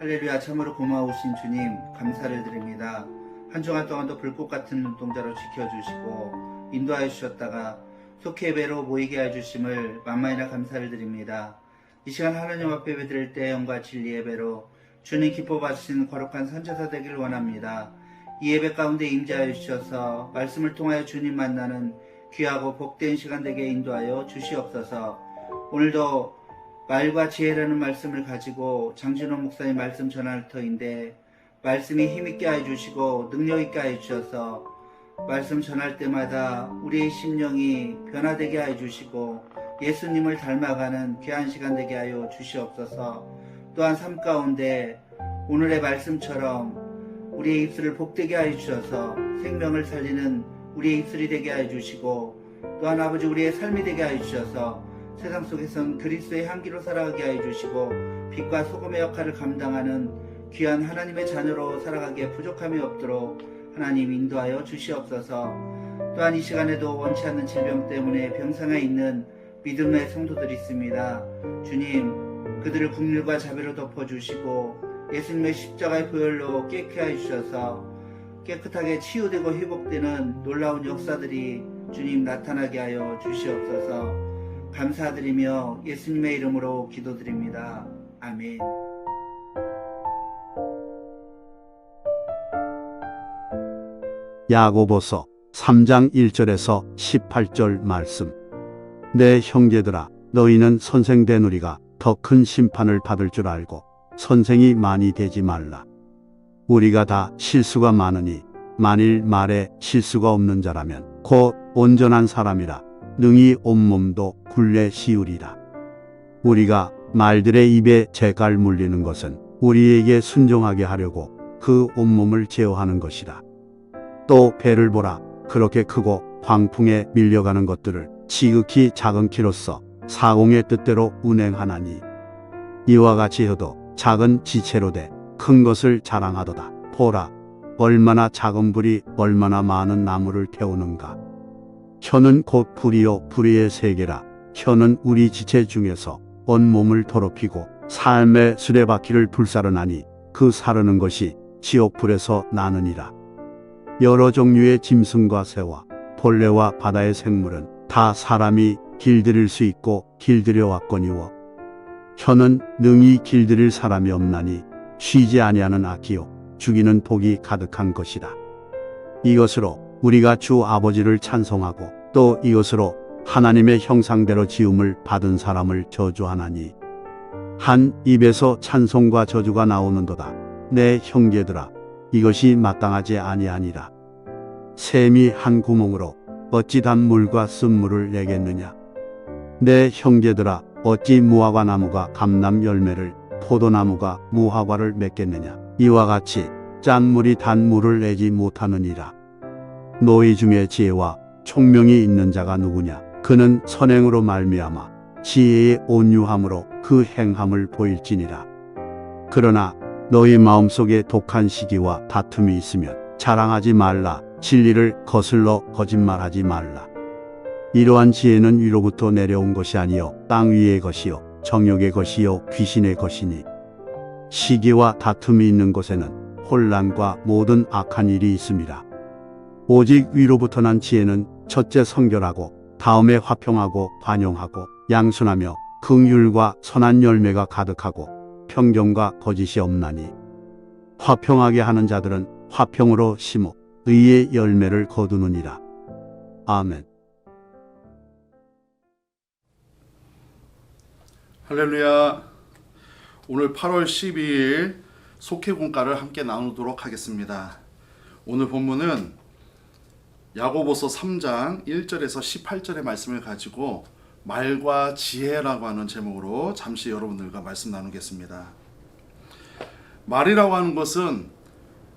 할렐루야. 참으로 고마우신 주님 감사를 드립니다. 한 주간 동안도 불꽃 같은 눈동자로 지켜주시고 인도하여 주셨다가 속히 예배로 모이게 해주심을 만만이나 감사를 드립니다. 이 시간 하나님 앞에 예배드릴 때 영과 진리 예배로 주님 기뻐 받으시는 거룩한 선제사 되기를 원합니다. 이 예배 가운데 임재하여 주셔서 말씀을 통하여 주님 만나는 귀하고 복된 시간 되게 인도하여 주시옵소서. 오늘도 말과 지혜라는 말씀을 가지고 장진호 목사님 말씀 전할 터인데 말씀이 힘있게 해주시고 능력있게 해주셔서 말씀 전할 때마다 우리의 심령이 변화되게 해주시고 예수님을 닮아가는 귀한 시간 되게 하여 주시옵소서. 또한 삶 가운데 오늘의 말씀처럼 우리의 입술을 복되게 해주셔서 생명을 살리는 우리의 입술이 되게 해주시고 또한 아버지 우리의 삶이 되게 해주셔서 세상 속에선 그리스도의 향기로 살아가게 해주시고 빛과 소금의 역할을 감당하는 귀한 하나님의 자녀로 살아가기에 부족함이 없도록 하나님 인도하여 주시옵소서. 또한 이 시간에도 원치 않는 질병 때문에 병상에 있는 믿음의 성도들이 있습니다. 주님, 그들을 긍휼과 자비로 덮어주시고 예수님의 십자가의 보혈로 깨끗게 해주셔서 깨끗하게 치유되고 회복되는 놀라운 역사들이 주님 나타나게 하여 주시옵소서. 감사드리며 예수님의 이름으로 기도드립니다. 아멘. 야고보서 3장 1절에서 18절 말씀. 내 형제들아, 너희는 선생 된 우리가 더 큰 심판을 받을 줄 알고 선생이 많이 되지 말라. 우리가 다 실수가 많으니 만일 말에 실수가 없는 자라면 곧 온전한 사람이라 능히 온몸도 굴레 씌우리라. 우리가 말들의 입에 재갈 물리는 것은 우리에게 순종하게 하려고 그 온몸을 제어하는 것이라. 또 배를 보라. 그렇게 크고 광풍에 밀려가는 것들을 지극히 작은 키로써 사공의 뜻대로 운행하나니 이와 같이 혀도 작은 지체로 돼 큰 것을 자랑하도다. 보라, 얼마나 작은 불이 얼마나 많은 나무를 태우는가. 혀는 곧 불이요 불의의 세계라. 혀는 우리 지체 중에서 온몸을 더럽히고 삶의 수레바퀴를 불사르나니 그 사르는 것이 지옥불에서 나느니라. 여러 종류의 짐승과 새와 벌레와 바다의 생물은 다 사람이 길들일 수 있고 길들여 왔거니와 혀는 능히 길들일 사람이 없나니 쉬지 아니하는 악기요 죽이는 독이 가득한 것이다. 이것으로 우리가 주 아버지를 찬송하고 또 이것으로 하나님의 형상대로 지음을 받은 사람을 저주하나니 한 입에서 찬송과 저주가 나오는도다. 내 형제들아, 이것이 마땅하지 아니하니라. 샘이 한 구멍으로 어찌 단물과 쓴물을 내겠느냐. 내 형제들아, 어찌 무화과 나무가 감람 열매를 포도나무가 무화과를 맺겠느냐. 이와 같이 짠물이 단물을 내지 못하느니라. 너희 중에 지혜와 총명이 있는 자가 누구냐. 그는 선행으로 말미암아 지혜의 온유함으로 그 행함을 보일지니라. 그러나 너희 마음속에 독한 시기와 다툼이 있으면 자랑하지 말라. 진리를 거슬러 거짓말하지 말라. 이러한 지혜는 위로부터 내려온 것이 아니요 땅 위의 것이요 정욕의 것이요 귀신의 것이니 시기와 다툼이 있는 곳에는 혼란과 모든 악한 일이 있습니다. 오직 위로부터 난 지혜는 첫째 성결하고 다음에 화평하고 관용하고 양순하며 긍휼과 선한 열매가 가득하고 평정과 거짓이 없나니 화평하게 하는 자들은 화평으로 심어 의의 열매를 거두느니라. 아멘. 할렐루야. 오늘 8월 12일 속회공과를 함께 나누도록 하겠습니다. 오늘 본문은 야고보서 3장 1절에서 18절의 말씀을 가지고 말과 지혜라고 하는 제목으로 잠시 여러분들과 말씀 나누겠습니다. 말이라고 하는 것은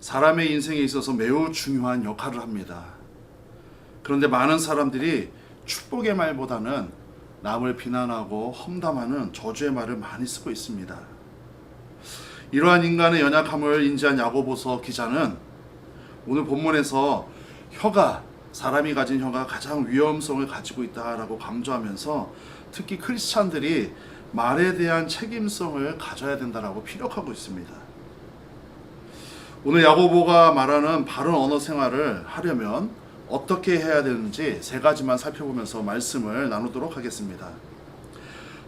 사람의 인생에 있어서 매우 중요한 역할을 합니다. 그런데 많은 사람들이 축복의 말보다는 남을 비난하고 험담하는 저주의 말을 많이 쓰고 있습니다. 이러한 인간의 연약함을 인지한 야고보서 기자는 오늘 본문에서 사람이 가진 혀가 가장 위험성을 가지고 있다라고 강조하면서 특히 크리스찬들이 말에 대한 책임성을 가져야 된다라고 피력하고 있습니다. 오늘 야고보가 말하는 바른 언어 생활을 하려면 어떻게 해야 되는지 세 가지만 살펴보면서 말씀을 나누도록 하겠습니다.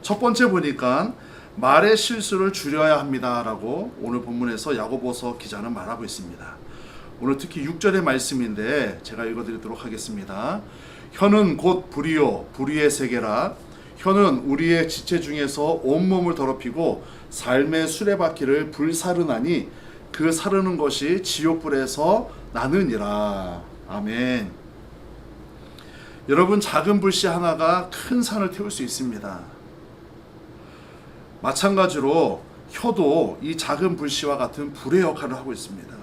첫 번째 보니까 말의 실수를 줄여야 합니다라고 오늘 본문에서 야고보서 기자는 말하고 있습니다. 오늘 특히 6절의 말씀인데 제가 읽어드리도록 하겠습니다. 혀는 곧 불이요 불의의 세계라. 혀는 우리의 지체 중에서 온몸을 더럽히고 삶의 수레바퀴를 불사르나니 그 사르는 것이 지옥불에서 나느니라. 아멘. 여러분, 작은 불씨 하나가 큰 산을 태울 수 있습니다. 마찬가지로 혀도 이 작은 불씨와 같은 불의 역할을 하고 있습니다.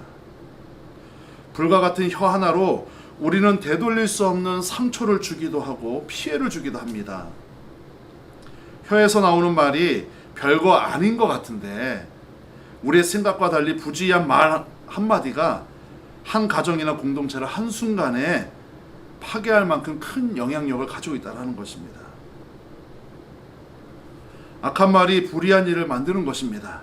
불과 같은 혀 하나로 우리는 되돌릴 수 없는 상처를 주기도 하고 피해를 주기도 합니다. 혀에서 나오는 말이 별거 아닌 것 같은데 우리의 생각과 달리 부주의한 말 한마디가 한 가정이나 공동체를 한순간에 파괴할 만큼 큰 영향력을 가지고 있다는 것입니다. 악한 말이 불의한 일을 만드는 것입니다.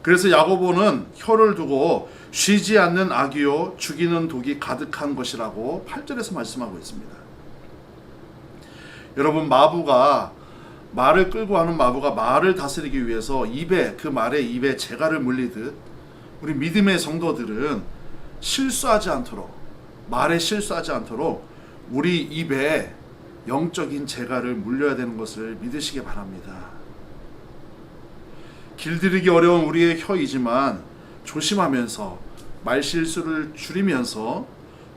그래서 야고보는 혀를 두고 쉬지 않는 악이요 죽이는 독이 가득한 것이라고 8절에서 말씀하고 있습니다. 여러분, 말을 끌고 하는 마부가 말을 다스리기 위해서 그 말의 입에 재갈을 물리듯 우리 믿음의 성도들은 말에 실수하지 않도록 우리 입에 영적인 재갈을 물려야 되는 것을 믿으시기 바랍니다. 길들이기 어려운 우리의 혀이지만 조심하면서 말실수를 줄이면서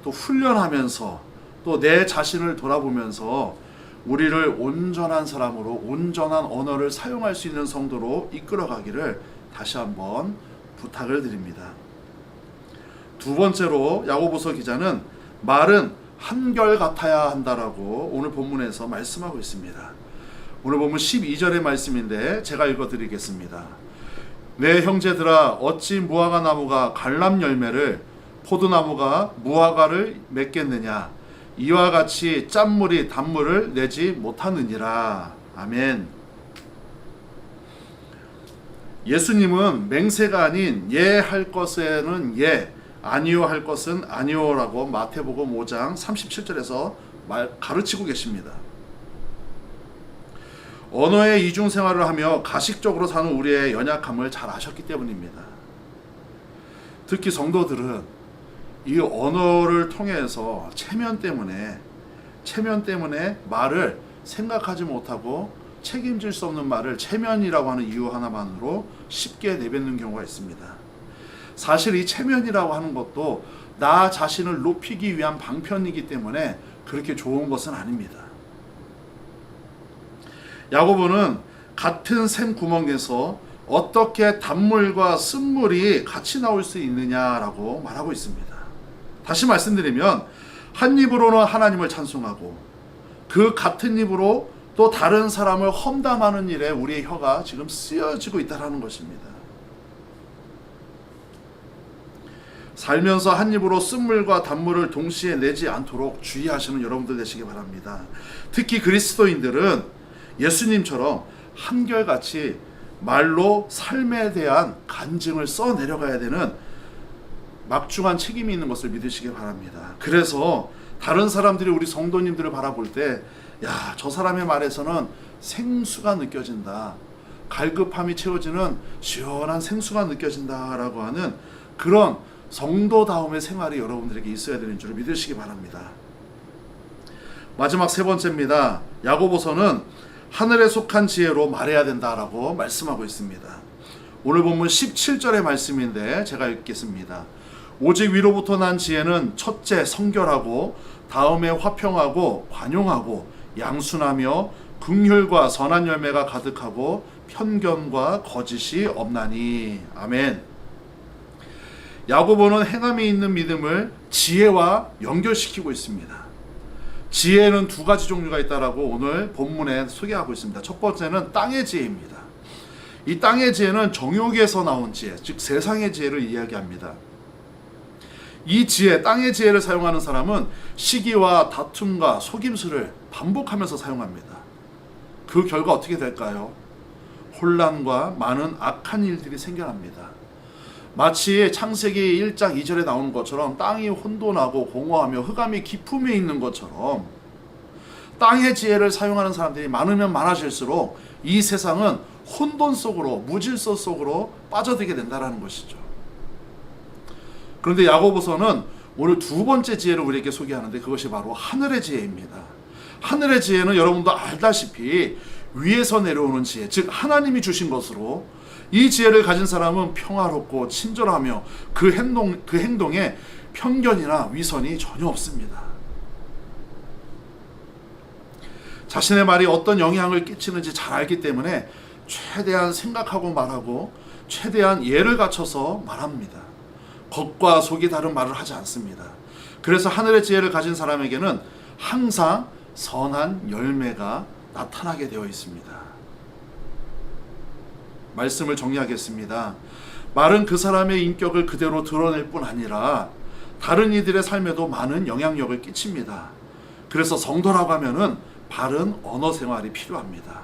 또 훈련하면서 또 내 자신을 돌아보면서 우리를 온전한 사람으로 온전한 언어를 사용할 수 있는 성도로 이끌어가기를 다시 한번 부탁을 드립니다. 두 번째로 야고보서 기자는 말은 한결같아야 한다라고 오늘 본문에서 말씀하고 있습니다. 오늘 본문 12절의 말씀인데 제가 읽어드리겠습니다. 내 형제들아, 어찌 무화과 나무가 갈람 열매를 포도나무가 무화과를 맺겠느냐. 이와 같이 짠물이 단물을 내지 못하느니라. 아멘. 예수님은 맹세가 아닌 예 할 것에는 예, 아니요 할 것은 아니요라고 마태복음 5장 37절에서 가르치고 계십니다. 언어의 이중 생활을 하며 가식적으로 사는 우리의 연약함을 잘 아셨기 때문입니다. 특히 성도들은 이 언어를 통해서 체면 때문에 말을 생각하지 못하고 책임질 수 없는 말을 체면이라고 하는 이유 하나만으로 쉽게 내뱉는 경우가 있습니다. 사실 이 체면이라고 하는 것도 나 자신을 높이기 위한 방편이기 때문에 그렇게 좋은 것은 아닙니다. 야고보는 같은 샘 구멍에서 어떻게 단물과 쓴물이 같이 나올 수 있느냐라고 말하고 있습니다. 다시 말씀드리면 한 입으로는 하나님을 찬송하고 그 같은 입으로 또 다른 사람을 험담하는 일에 우리의 혀가 지금 쓰여지고 있다는 것입니다. 살면서 한 입으로 쓴물과 단물을 동시에 내지 않도록 주의하시는 여러분들 되시기 바랍니다. 특히 그리스도인들은 예수님처럼 한결같이 말로 삶에 대한 간증을 써내려가야 되는 막중한 책임이 있는 것을 믿으시기 바랍니다. 그래서 다른 사람들이 우리 성도님들을 바라볼 때 야, 저 사람의 말에서는 생수가 느껴진다. 갈급함이 채워지는 시원한 생수가 느껴진다라고 하는 그런 성도다움의 생활이 여러분들에게 있어야 되는 줄 믿으시기 바랍니다. 마지막 세 번째입니다. 야고보서는 하늘에 속한 지혜로 말해야 된다라고 말씀하고 있습니다. 오늘 본문 17절의 말씀인데 제가 읽겠습니다. 오직 위로부터 난 지혜는 첫째 성결하고 다음에 화평하고 관용하고 양순하며 긍휼과 선한 열매가 가득하고 편견과 거짓이 없나니. 아멘. 야고보는 행함이 있는 믿음을 지혜와 연결시키고 있습니다. 지혜는 두 가지 종류가 있다라고 오늘 본문에 소개하고 있습니다. 첫 번째는 땅의 지혜입니다. 이 땅의 지혜는 정욕에서 나온 지혜, 즉 세상의 지혜를 이야기합니다. 이 지혜, 땅의 지혜를 사용하는 사람은 시기와 다툼과 속임수를 반복하면서 사용합니다. 그 결과 어떻게 될까요? 혼란과 많은 악한 일들이 생겨납니다. 마치 창세기 1장 2절에 나오는 것처럼 땅이 혼돈하고 공허하며 흑암이 깊음에 있는 것처럼 땅의 지혜를 사용하는 사람들이 많으면 많아질수록 이 세상은 혼돈 속으로, 무질서 속으로 빠져들게 된다는 것이죠. 그런데 야고보서는 오늘 두 번째 지혜를 우리에게 소개하는데 그것이 바로 하늘의 지혜입니다. 하늘의 지혜는 여러분도 알다시피 위에서 내려오는 지혜, 즉 하나님이 주신 것으로 이 지혜를 가진 사람은 평화롭고 친절하며 그 행동에 편견이나 위선이 전혀 없습니다. 자신의 말이 어떤 영향을 끼치는지 잘 알기 때문에 최대한 생각하고 말하고 최대한 예를 갖춰서 말합니다. 겉과 속이 다른 말을 하지 않습니다. 그래서 하늘의 지혜를 가진 사람에게는 항상 선한 열매가 나타나게 되어 있습니다. 말씀을 정리하겠습니다. 말은 그 사람의 인격을 그대로 드러낼 뿐 아니라 다른 이들의 삶에도 많은 영향력을 끼칩니다. 그래서 성도라고 하면은 바른 언어 생활이 필요합니다.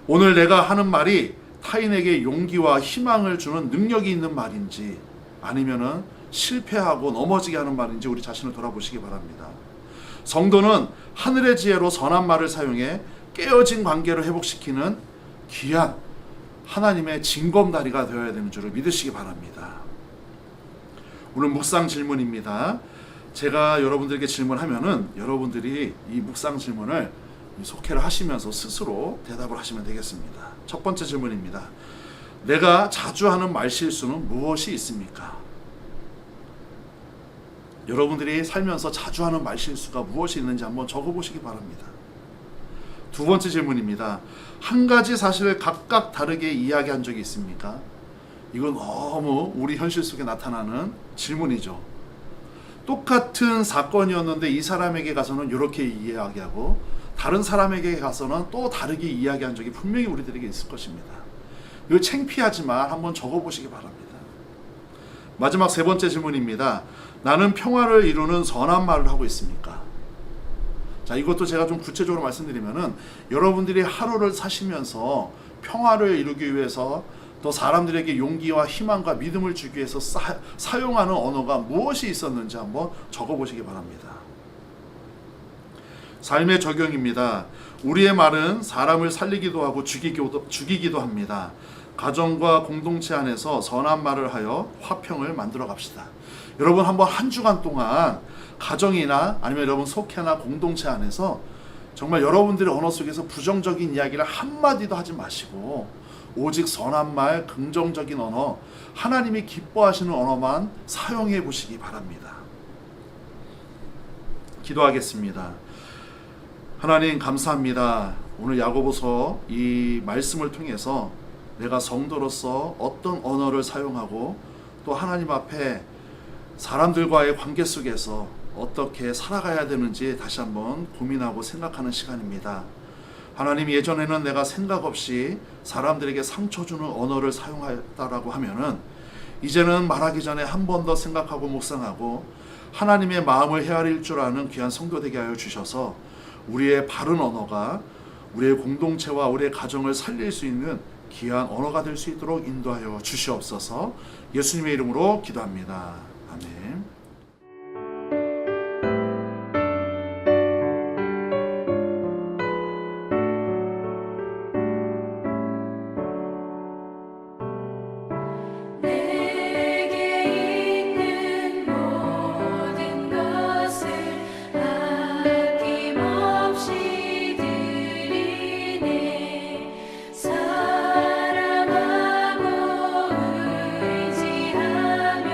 오늘 내가 하는 말이 타인에게 용기와 희망을 주는 능력이 있는 말인지 아니면은 실패하고 넘어지게 하는 말인지 우리 자신을 돌아보시기 바랍니다. 성도는 하늘의 지혜로 선한 말을 사용해 깨어진 관계를 회복시키는 귀한 하나님의 징검다리가 되어야 되는 줄을 믿으시기 바랍니다. 오늘 묵상 질문입니다. 제가 여러분들에게 질문하면은 여러분들이 이 묵상 질문을 속회를 하시면서 스스로 대답을 하시면 되겠습니다. 첫 번째 질문입니다. 내가 자주 하는 말실수는 무엇이 있습니까? 여러분들이 살면서 자주 하는 말실수가 무엇이 있는지 한번 적어보시기 바랍니다. 두 번째 질문입니다. 한 가지 사실을 각각 다르게 이야기한 적이 있습니까? 이건 너무 우리 현실 속에 나타나는 질문이죠. 똑같은 사건이었는데 이 사람에게 가서는 이렇게 이야기하고 다른 사람에게 가서는 또 다르게 이야기한 적이 분명히 우리들에게 있을 것입니다. 이거 창피하지만 한번 적어보시기 바랍니다. 마지막 세 번째 질문입니다. 나는 평화를 이루는 선한 말을 하고 있습니까? 자, 이것도 제가 좀 구체적으로 말씀드리면은 여러분들이 하루를 사시면서 평화를 이루기 위해서 또 사람들에게 용기와 희망과 믿음을 주기 위해서 사용하는 언어가 무엇이 있었는지 한번 적어보시기 바랍니다. 삶의 적용입니다. 우리의 말은 사람을 살리기도 하고 죽이기도 합니다. 가정과 공동체 안에서 선한 말을 하여 화평을 만들어 갑시다. 여러분 한번 한 주간 동안 가정이나 아니면 여러분 속회나 공동체 안에서 정말 여러분들의 언어 속에서 부정적인 이야기를 한마디도 하지 마시고 오직 선한 말, 긍정적인 언어, 하나님이 기뻐하시는 언어만 사용해 보시기 바랍니다. 기도하겠습니다. 하나님 감사합니다. 오늘 야고보서 이 말씀을 통해서 내가 성도로서 어떤 언어를 사용하고 또 하나님 앞에 사람들과의 관계 속에서 어떻게 살아가야 되는지 다시 한번 고민하고 생각하는 시간입니다. 하나님, 예전에는 내가 생각 없이 사람들에게 상처 주는 언어를 사용했다라고 하면은 이제는 말하기 전에 한 번 더 생각하고 묵상하고 하나님의 마음을 헤아릴 줄 아는 귀한 성도 되게 하여 주셔서 우리의 바른 언어가 우리의 공동체와 우리의 가정을 살릴 수 있는 귀한 언어가 될 수 있도록 인도하여 주시옵소서. 예수님의 이름으로 기도합니다. 아멘. 사랑하고 의지하며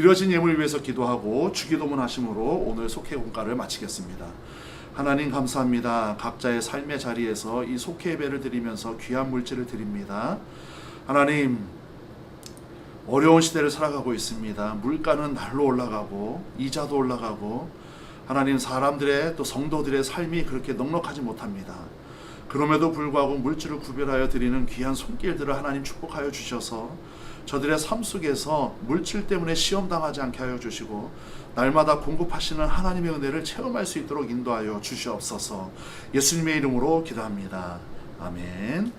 드려진 예물 위해서 기도하고 주기도문 하심으로 오늘 속회 공가를 마치겠습니다. 하나님 감사합니다. 각자의 삶의 자리에서 이 속회 예배를 드리면서 귀한 물질을 드립니다. 하나님, 어려운 시대를 살아가고 있습니다. 물가는 날로 올라가고 이자도 올라가고 하나님, 사람들의 또 성도들의 삶이 그렇게 넉넉하지 못합니다. 그럼에도 불구하고 물질을 구별하여 드리는 귀한 손길들을 하나님 축복하여 주셔서 저들의 삶 속에서 물질 때문에 시험당하지 않게 하여 주시고 날마다 공급하시는 하나님의 은혜를 체험할 수 있도록 인도하여 주시옵소서. 예수님의 이름으로 기도합니다. 아멘.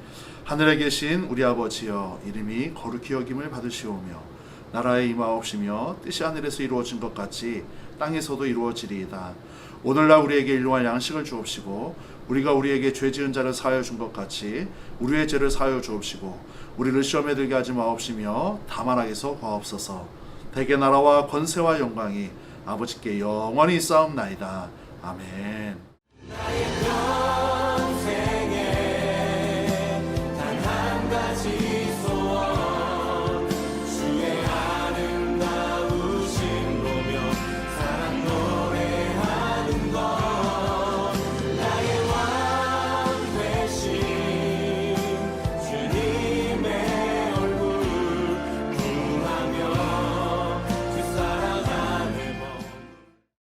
하늘에 계신 우리 아버지여, 이름이 거룩히 여김을 받으시오며 나라에 임하옵시며 뜻이 하늘에서 이루어진 것 같이 땅에서도 이루어지리이다. 오늘날 우리에게 일용할 양식을 주옵시고 우리가 우리에게 죄 지은 자를 사하여 준 것 같이 우리의 죄를 사하여 주옵시고 우리를 시험에 들게 하지 마옵시며 다만 악에서 구하옵소서. 대개 나라와 권세와 영광이 아버지께 영원히 있사옵나이다. 아멘.